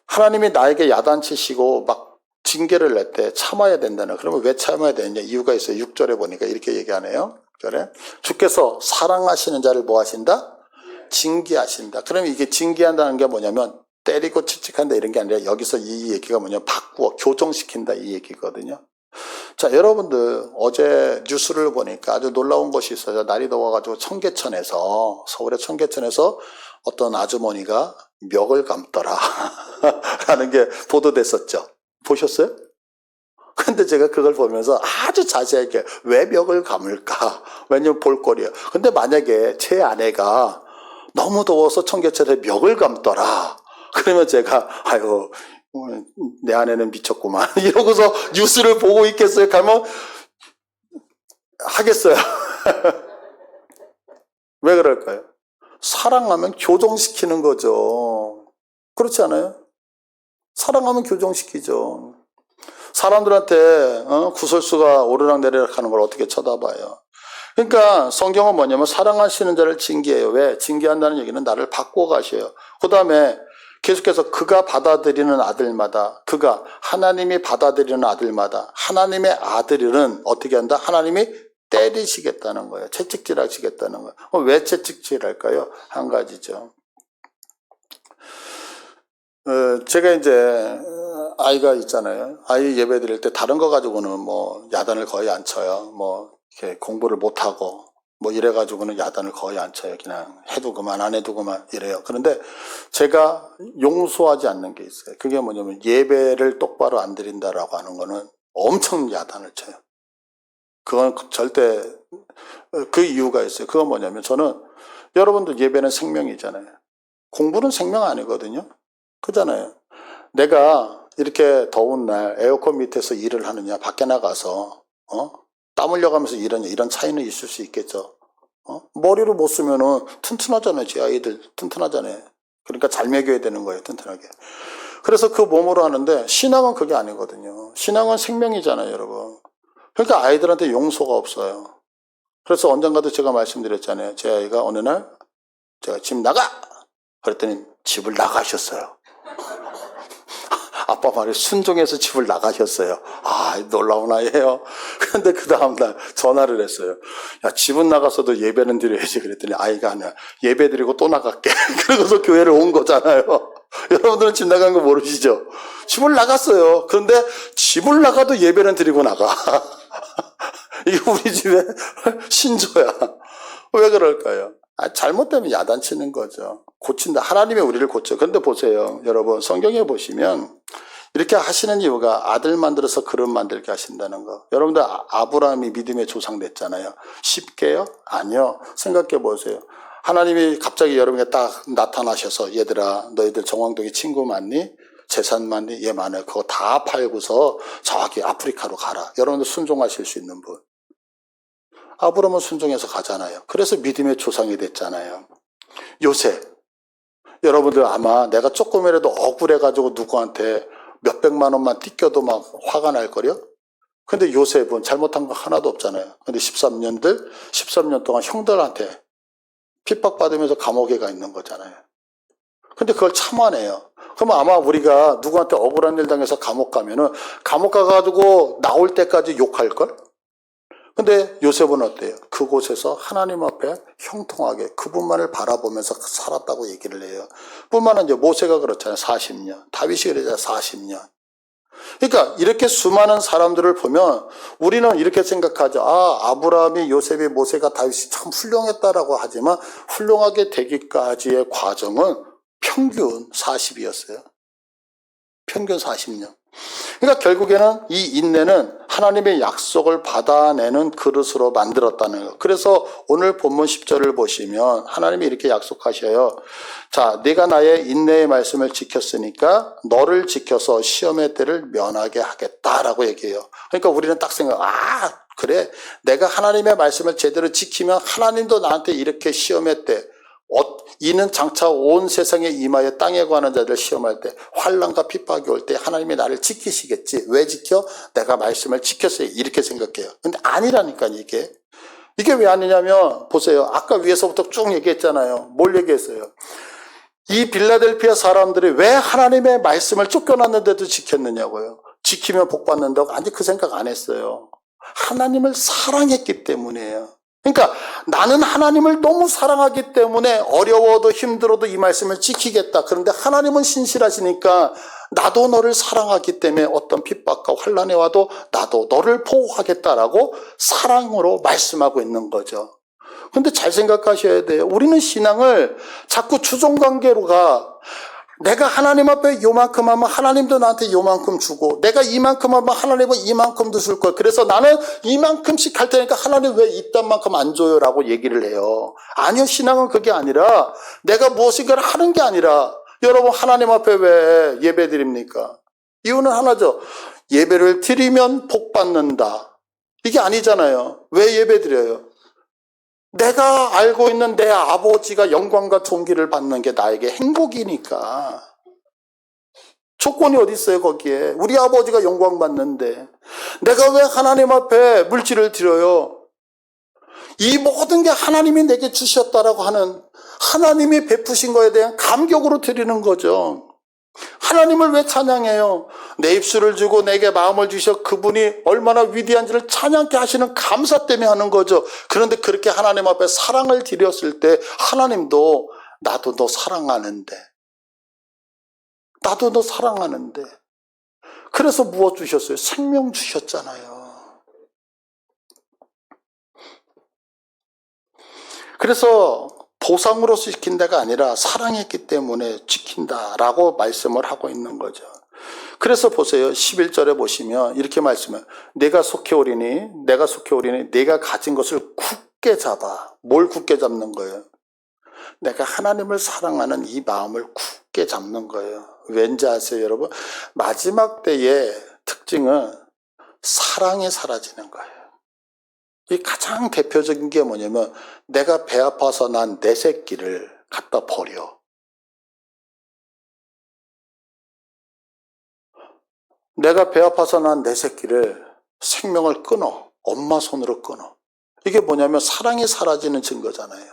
S1: 하나님이 나에게 야단치시고 막 징계를 낼 때 참아야 된다는. 그러면 왜 참아야 되느냐? 이유가 있어요. 6절에 보니까 이렇게 얘기하네요. 6절에 주께서 사랑하시는 자를 뭐 하신다? 징계하신다. 그러면 이게 징계한다는 게 뭐냐면 때리고 칙칙한다 이런 게 아니라 여기서 이 얘기가 뭐냐면 바꾸어 교정시킨다 이 얘기거든요. 자, 여러분들 어제 뉴스를 보니까 아주 놀라운 것이 있어요. 날이 더워가지고 서울의 청계천에서 어떤 아주머니가 멱을 감더라 라는 게 보도됐었죠. 보셨어요? 근데 제가 그걸 보면서 아주 자세하게 왜 멱을 감을까? 왜냐면 볼거리예요. 근데 만약에 제 아내가 너무 더워서 청계천에 멱을 감더라. 그러면 제가 내 아내는 미쳤구만 이러고서 뉴스를 보고 있겠어요? 가면 하겠어요. 왜 그럴까요? 사랑하면 교정시키는 거죠. 그렇지 않아요? 사랑하면 교정시키죠. 사람들한테 구설수가 오르락내리락 하는 걸 어떻게 쳐다봐요. 그러니까 성경은 뭐냐면 사랑하시는 자를 징계해요. 왜? 징계한다는 얘기는 나를 바꿔가셔요. 그 다음에 계속해서 그가 받아들이는 아들마다 그가 하나님이 받아들이는 아들마다 하나님의 아들은 어떻게 한다? 하나님이 때리시겠다는 거예요. 채찍질하시겠다는 거예요. 왜 채찍질할까요? 한 가지죠. 제가 이제 아이가 있잖아요. 아이 예배 드릴 때 다른 거 가지고는 뭐 야단을 거의 안 쳐요. 뭐 이렇게 공부를 못 하고 뭐 이래 가지고는 야단을 거의 안 쳐요. 그냥 해도 그만 안 해도 그만 이래요. 그런데 제가 용서하지 않는 게 있어요. 그게 뭐냐면 예배를 똑바로 안 드린다라고 하는 거는 엄청 야단을 쳐요. 그건 절대 그 이유가 있어요. 그건 뭐냐면 저는 여러분들 예배는 생명이잖아요. 공부는 생명 아니거든요. 그잖아요. 내가 이렇게 더운 날 에어컨 밑에서 일을 하느냐, 밖에 나가서 땀 흘려가면서 일하냐, 이런 차이는 있을 수 있겠죠. 머리를 못 쓰면은 튼튼하잖아요. 제 아이들 튼튼하잖아요. 그러니까 잘 먹여야 되는 거예요. 튼튼하게. 그래서 그 몸으로 하는데 신앙은 그게 아니거든요. 신앙은 생명이잖아요, 여러분. 그러니까 아이들한테 용서가 없어요. 그래서 언젠가도 제가 말씀드렸잖아요. 제 아이가 어느 날 제가 집 나가! 그랬더니 집을 나가셨어요. 아빠 말에 순종해서 집을 나가셨어요. 아, 놀라운 아이예요. 그런데 그 다음날 전화를 했어요. 야, 집은 나가서도 예배는 드려야지. 그랬더니 아이가 아니야. 예배 드리고 또 나갈게. 그러고서 교회를 온 거잖아요. 여러분들은 집 나간 거 모르시죠? 집을 나갔어요. 그런데 집을 나가도 예배는 드리고 나가. 이게 우리 집의 신조야. 왜 그럴까요? 잘못되면 야단치는 거죠. 고친다. 하나님이 우리를 고쳐. 그런데 보세요. 여러분, 성경에 보시면 이렇게 하시는 이유가 아들 만들어서 그릇 만들게 하신다는 거. 여러분들 아브라함이 믿음의 조상 됐잖아요. 쉽게요? 아니요. 생각해 보세요. 하나님이 갑자기 여러분에게 딱 나타나셔서 얘들아 너희들 정왕동에 친구 많니? 재산 많니? 얘 많아요. 그거 다 팔고서 저기 아프리카로 가라. 여러분들 순종하실 수 있는 분. 아브라함은 순종해서 가잖아요. 그래서 믿음의 조상이 됐잖아요. 요셉. 여러분들 아마 내가 조금이라도 억울해가지고 누구한테 몇백만 원만 띠껴도 막 화가 날 거려? 근데 요셉은 잘못한 거 하나도 없잖아요. 근데 13년 동안 형들한테 핍박받으면서 감옥에 가 있는 거잖아요. 근데 그걸 참아내요. 그러면 아마 우리가 누구한테 억울한 일 당해서 감옥 가면은 감옥 가가지고 나올 때까지 욕할걸? 근데 요셉은 어때요? 그곳에서 하나님 앞에 형통하게 그분만을 바라보면서 살았다고 얘기를 해요. 뿐만 아니라 모세가 그렇잖아요. 40년. 다윗이 그러잖아요. 40년. 그러니까 이렇게 수많은 사람들을 보면 우리는 이렇게 생각하죠. 아, 아브라함이 요셉이 모세가 다윗이 참 훌륭했다라고 하지만 훌륭하게 되기까지의 과정은 평균 40이었어요. 평균 40년. 그러니까 결국에는 이 인내는 하나님의 약속을 받아내는 그릇으로 만들었다는 거예요. 그래서 오늘 본문 10절을 보시면 하나님이 이렇게 약속하셔요. 자, 네가 나의 인내의 말씀을 지켰으니까 너를 지켜서 시험의 때를 면하게 하겠다라고 얘기해요. 그러니까 우리는 딱 생각, 그래, 내가 하나님의 말씀을 제대로 지키면 하나님도 나한테 이렇게 시험의 때, 이는 장차 온 세상에 임하여 땅에 관한 자들 시험할 때 환난과 핍박이 올 때 하나님이 나를 지키시겠지. 왜 지켜? 내가 말씀을 지켰어요. 이렇게 생각해요. 근데 아니라니까 이게 왜 아니냐면 보세요. 아까 위에서부터 쭉 얘기했잖아요. 뭘 얘기했어요? 이 빌라델피아 사람들이 왜 하나님의 말씀을 쫓겨났는데도 지켰느냐고요. 지키면 복 받는다고. 아니, 그 생각 안 했어요. 하나님을 사랑했기 때문이에요. 그러니까 나는 하나님을 너무 사랑하기 때문에 어려워도 힘들어도 이 말씀을 지키겠다. 그런데 하나님은 신실하시니까 나도 너를 사랑하기 때문에 어떤 핍박과 환난이 와도 나도 너를 보호하겠다라고 사랑으로 말씀하고 있는 거죠. 근데 잘 생각하셔야 돼요. 우리는 신앙을 자꾸 주종관계로 가. 내가 하나님 앞에 요만큼 하면 하나님도 나한테 요만큼 주고 내가 이만큼 하면 하나님은 이만큼도 줄 거야. 그래서 나는 이만큼씩 할 테니까 하나님 왜 이딴 만큼 안 줘요? 라고 얘기를 해요. 아니요. 신앙은 그게 아니라 내가 무엇인가를 하는 게 아니라 여러분 하나님 앞에 왜 예배 드립니까? 이유는 하나죠. 예배를 드리면 복 받는다. 이게 아니잖아요. 왜 예배 드려요? 내가 알고 있는 내 아버지가 영광과 존귀를 받는 게 나에게 행복이니까. 조건이 어디 있어요 거기에. 우리 아버지가 영광 받는데 내가 왜 하나님 앞에 물질을 드려요? 이 모든 게 하나님이 내게 주셨다라고 하는 하나님이 베푸신 거에 대한 감격으로 드리는 거죠. 하나님을 왜 찬양해요? 내 입술을 주고 내게 마음을 주셔 그분이 얼마나 위대한지를 찬양케 하시는 감사 때문에 하는 거죠. 그런데 그렇게 하나님 앞에 사랑을 드렸을 때 하나님도 나도 너 사랑하는데 그래서 무엇 주셨어요? 생명 주셨잖아요. 그래서 보상으로서 지킨 데가 아니라 사랑했기 때문에 지킨다라고 말씀을 하고 있는 거죠. 그래서 보세요. 11절에 보시면 이렇게 말씀해요. 내가 속해 오리니 내가 가진 것을 굳게 잡아. 뭘 굳게 잡는 거예요? 내가 하나님을 사랑하는 이 마음을 굳게 잡는 거예요. 왠지 아세요, 여러분? 마지막 때의 특징은 사랑이 사라지는 거예요. 이 가장 대표적인 게 뭐냐면 내가 배 아파서 난 내 새끼를 갖다 버려. 내가 배 아파서 난 내 새끼를 생명을 끊어. 엄마 손으로 끊어. 이게 뭐냐면 사랑이 사라지는 증거잖아요.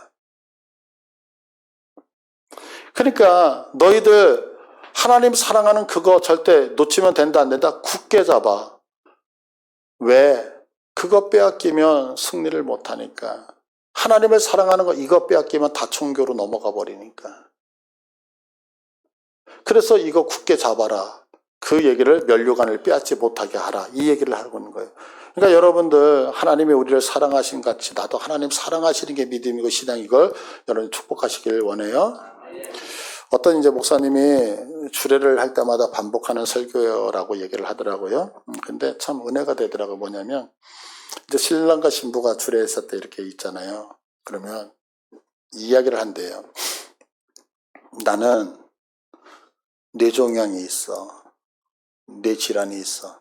S1: 그러니까 너희들 하나님 사랑하는 그거 절대 놓치면 된다 안 된다? 굳게 잡아. 왜? 그거 빼앗기면 승리를 못하니까. 하나님을 사랑하는 거 이거 빼앗기면 다총교로 넘어가 버리니까. 그래서 이거 굳게 잡아라. 그 얘기를 면류관을 빼앗지 못하게 하라. 이 얘기를 하고 있는 거예요. 그러니까 여러분들 하나님이 우리를 사랑하신 같이 나도 하나님 사랑하시는 게 믿음이고 신앙 이걸 여러분 축복하시길 원해요. 어떤 이제 목사님이 주례를 할 때마다 반복하는 설교라고 얘기를 하더라고요. 근데 참 은혜가 되더라고요. 뭐냐면 이제 신랑과 신부가 주례했을 때 이렇게 있잖아요. 그러면 이야기를 한대요. 나는 뇌종양이 있어. 뇌질환이 있어.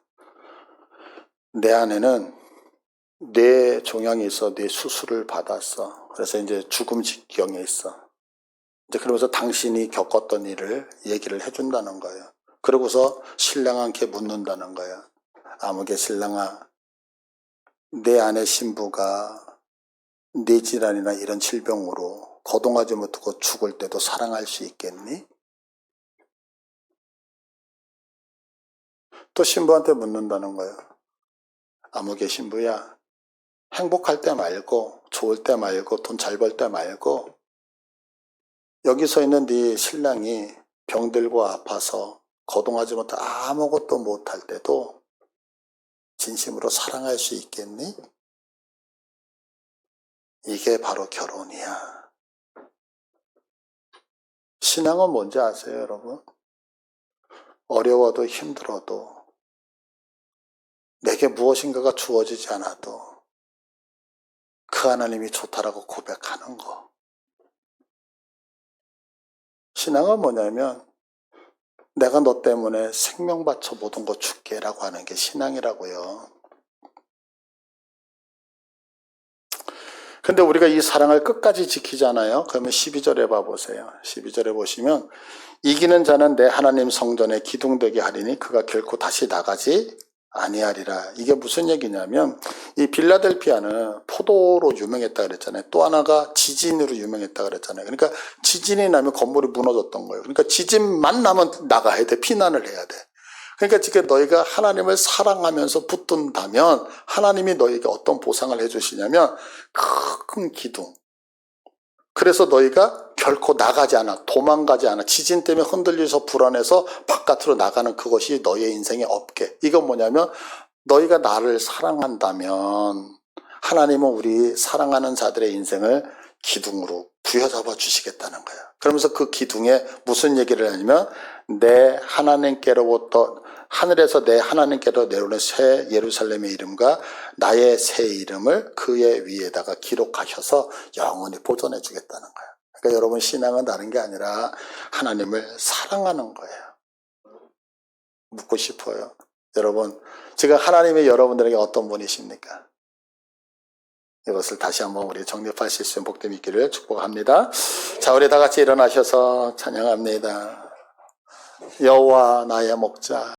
S1: 내 아내는 뇌종양이 있어. 뇌 수술을 받았어. 그래서 이제 죽음 직경에 있어. 이제 그러면서 당신이 겪었던 일을 얘기를 해준다는 거예요. 그러고서 신랑한테 묻는다는 거예요. 아무개 신랑아, 내 아내 신부가 뇌질환이나 이런 질병으로 거동하지 못하고 죽을 때도 사랑할 수 있겠니? 또 신부한테 묻는다는 거예요. 아무개 신부야, 행복할 때 말고 좋을 때 말고 돈 잘 벌 때 말고 여기 서 있는 네 신랑이 병들고 아파서 거동하지 못해 아무것도 못할 때도 진심으로 사랑할 수 있겠니? 이게 바로 결혼이야. 신앙은 뭔지 아세요, 여러분? 어려워도 힘들어도 내게 무엇인가가 주어지지 않아도 그 하나님이 좋다라고 고백하는 거. 신앙은 뭐냐면 내가 너 때문에 생명 바쳐 모든 거 줄게 라고 하는 게 신앙이라고요. 근데 우리가 이 사랑을 끝까지 지키잖아요. 그러면 12절에 봐보세요. 12절에 보시면 이기는 자는 내 하나님 성전에 기둥되게 하리니 그가 결코 다시 나가지 아니하리라. 이게 무슨 얘기냐면 이 빌라델피아는 포도로 유명했다 그랬잖아요. 또 하나가 지진으로 유명했다 그랬잖아요. 그러니까 지진이 나면 건물이 무너졌던 거예요. 그러니까 지진만 나면 나가야 돼. 피난을 해야 돼. 그러니까 지금 너희가 하나님을 사랑하면서 붙든다면 하나님이 너희에게 어떤 보상을 해주시냐면 큰 기둥. 그래서 너희가 결코 나가지 않아. 도망가지 않아. 지진 때문에 흔들려서 불안해서 바깥으로 나가는 그것이 너희의 인생에 없게. 이건 뭐냐면 너희가 나를 사랑한다면 하나님은 우리 사랑하는 자들의 인생을 기둥으로 부여잡아 주시겠다는 거예요. 그러면서 그 기둥에 무슨 얘기를 하냐면 내 하나님께로부터 하늘에서 내 하나님께로 내려오는 새 예루살렘의 이름과 나의 새 이름을 그의 위에다가 기록하셔서 영원히 보존해 주겠다는 거예요. 그러니까 여러분 신앙은 다른 게 아니라 하나님을 사랑하는 거예요. 묻고 싶어요. 여러분 지금 하나님이 여러분들에게 어떤 분이십니까? 이것을 다시 한번 우리 정립할 수 있으면 복됨 있기를 축복합니다. 자, 우리 다 같이 일어나셔서 찬양합니다. 여호와 나의 목자.